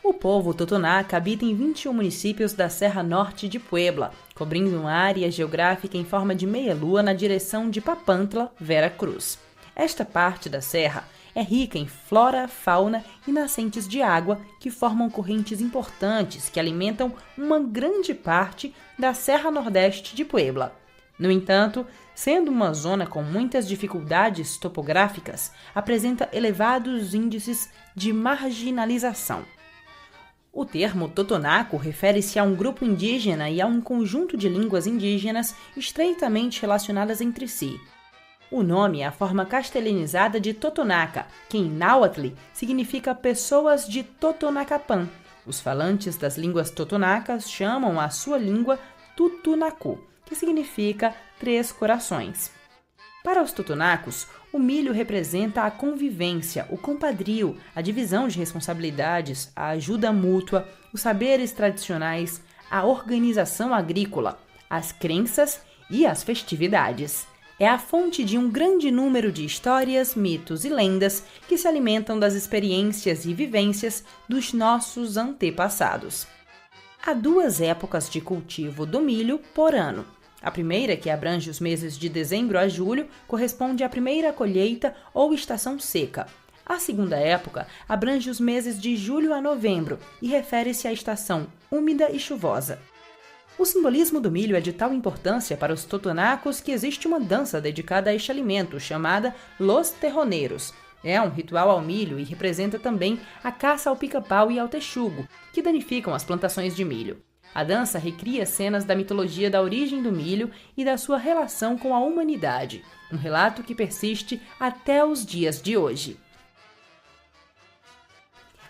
O povo totonaca habita em 21 municípios da Serra Norte de Puebla, cobrindo uma área geográfica em forma de meia-lua na direção de Papantla, Vera Cruz. Esta parte da serra é rica em flora, fauna e nascentes de água que formam correntes importantes que alimentam uma grande parte da Serra Nordeste de Puebla. No entanto, sendo uma zona com muitas dificuldades topográficas, apresenta elevados índices de marginalização. O termo totonaco refere-se a um grupo indígena e a um conjunto de línguas indígenas estreitamente relacionadas entre si. O nome é a forma castelhanizada de totonaca, que em náhuatl significa pessoas de Totonacapan. Os falantes das línguas totonacas chamam a sua língua tutunacu, que significa três corações. Para os totonacos, o milho representa a convivência, o compadrio, a divisão de responsabilidades, a ajuda mútua, os saberes tradicionais, a organização agrícola, as crenças e as festividades. É a fonte de um grande número de histórias, mitos e lendas que se alimentam das experiências e vivências dos nossos antepassados. Há duas épocas de cultivo do milho por ano. A primeira, que abrange os meses de dezembro a julho, corresponde à primeira colheita ou estação seca. A segunda época abrange os meses de julho a novembro e refere-se à estação úmida e chuvosa. O simbolismo do milho é de tal importância para os totonacos que existe uma dança dedicada a este alimento, chamada Los Terroneiros. É um ritual ao milho e representa também a caça ao pica-pau e ao texugo, que danificam as plantações de milho. A dança recria cenas da mitologia da origem do milho e da sua relação com a humanidade, um relato que persiste até os dias de hoje.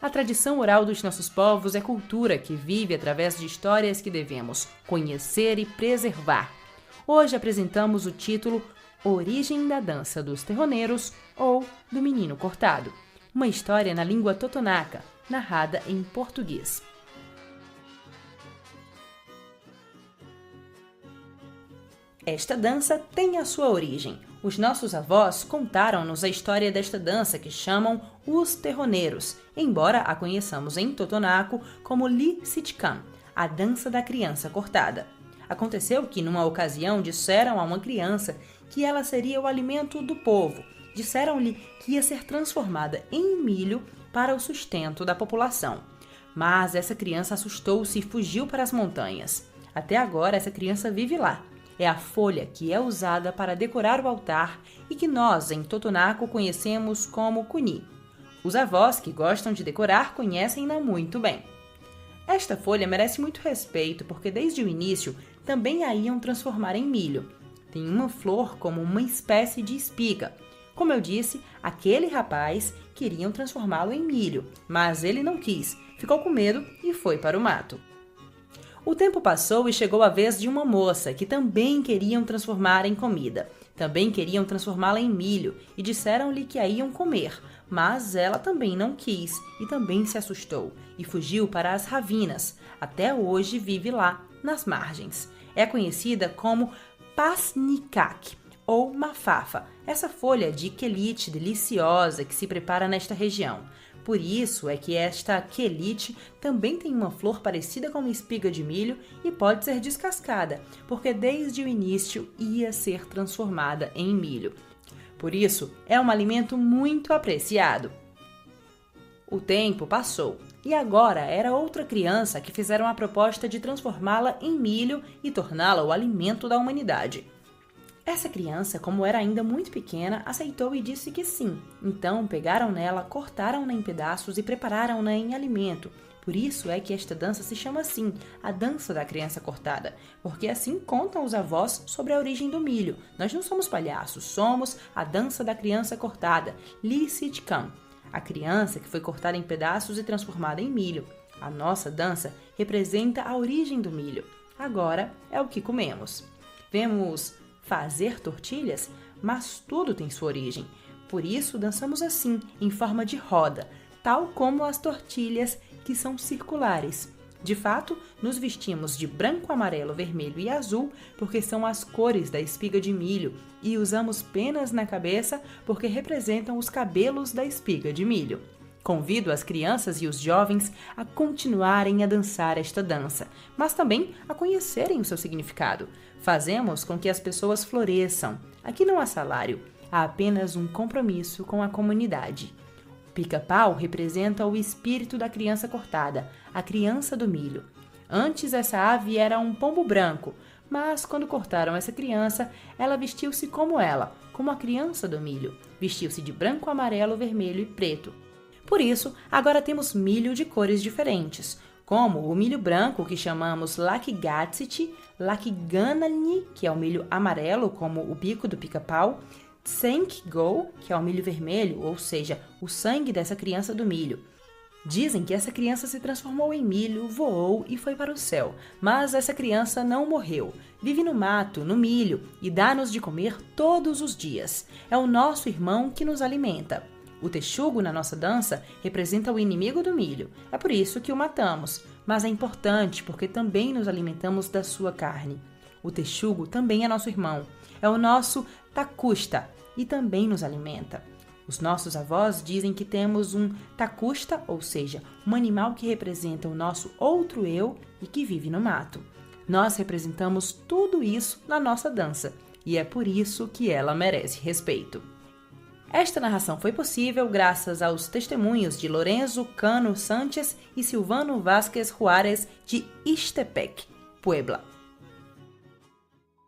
A tradição oral dos nossos povos é cultura que vive através de histórias que devemos conhecer e preservar. Hoje apresentamos o título Origem da Dança dos Terroneiros ou do Menino Cortado, uma história na língua totonaca, narrada em português. Esta dança tem a sua origem. Os nossos avós contaram-nos a história desta dança que chamam os terroneiros, embora a conheçamos em totonaco como Li Sitcam, a dança da criança cortada. Aconteceu que, numa ocasião, disseram a uma criança que ela seria o alimento do povo. Disseram-lhe que ia ser transformada em milho para o sustento da população. Mas essa criança assustou-se e fugiu para as montanhas. Até agora, essa criança vive lá. É a folha que é usada para decorar o altar e que nós, em totonaco, conhecemos como cuni. Os avós que gostam de decorar conhecem-na muito bem. Esta folha merece muito respeito porque desde o início também a iam transformar em milho. Tem uma flor como uma espécie de espiga. Como eu disse, aquele rapaz queriam transformá-lo em milho, mas ele não quis, ficou com medo e foi para o mato. O tempo passou e chegou a vez de uma moça que também queriam transformar em comida. Também queriam transformá-la em milho e disseram-lhe que a iam comer, mas ela também não quis e também se assustou e fugiu para as ravinas. Até hoje vive lá, nas margens. É conhecida como pasnicac ou mafafa, essa folha de quelite deliciosa que se prepara nesta região. Por isso é que esta quelite também tem uma flor parecida com uma espiga de milho e pode ser descascada, porque desde o início ia ser transformada em milho. Por isso, é um alimento muito apreciado. O tempo passou e agora era outra criança que fizeram a proposta de transformá-la em milho e torná-la o alimento da humanidade. Essa criança, como era ainda muito pequena, aceitou e disse que sim. Então pegaram nela, cortaram-na em pedaços e prepararam-na em alimento. Por isso é que esta dança se chama assim, a dança da criança cortada, porque assim contam os avós sobre a origem do milho. Nós não somos palhaços, somos a dança da criança cortada, Li Sitcam, a criança que foi cortada em pedaços e transformada em milho. A nossa dança representa a origem do milho. Agora é o que comemos. Vemos fazer tortilhas, mas tudo tem sua origem. Por isso dançamos assim, em forma de roda, tal como as tortilhas que são circulares. De fato, nos vestimos de branco, amarelo, vermelho e azul porque são as cores da espiga de milho e usamos penas na cabeça porque representam os cabelos da espiga de milho. Convido as crianças e os jovens a continuarem a dançar esta dança, mas também a conhecerem o seu significado. Fazemos com que as pessoas floresçam. Aqui não há salário, há apenas um compromisso com a comunidade. O pica-pau representa o espírito da criança cortada, a criança do milho. Antes, essa ave era um pombo branco, mas quando cortaram essa criança, ela vestiu-se como ela, como a criança do milho. Vestiu-se de branco, amarelo, vermelho e preto. Por isso, agora temos milho de cores diferentes, como o milho branco, que chamamos Lakigatsiti, Lakiganani, que é o milho amarelo, como o bico do pica-pau, Tsenkgo, que é o milho vermelho, ou seja, o sangue dessa criança do milho. Dizem que essa criança se transformou em milho, voou e foi para o céu, mas essa criança não morreu. Vive no mato, no milho, e dá-nos de comer todos os dias. É o nosso irmão que nos alimenta. O texugo na nossa dança representa o inimigo do milho. É por isso que o matamos, mas é importante porque também nos alimentamos da sua carne. O texugo também é nosso irmão. É o nosso takusta e também nos alimenta. Os nossos avós dizem que temos um takusta, ou seja, um animal que representa o nosso outro eu e que vive no mato. Nós representamos tudo isso na nossa dança e é por isso que ela merece respeito. Esta narração foi possível graças aos testemunhos de Lorenzo Cano Sánchez e Silvano Vázquez Juárez de Ixtepec, Puebla.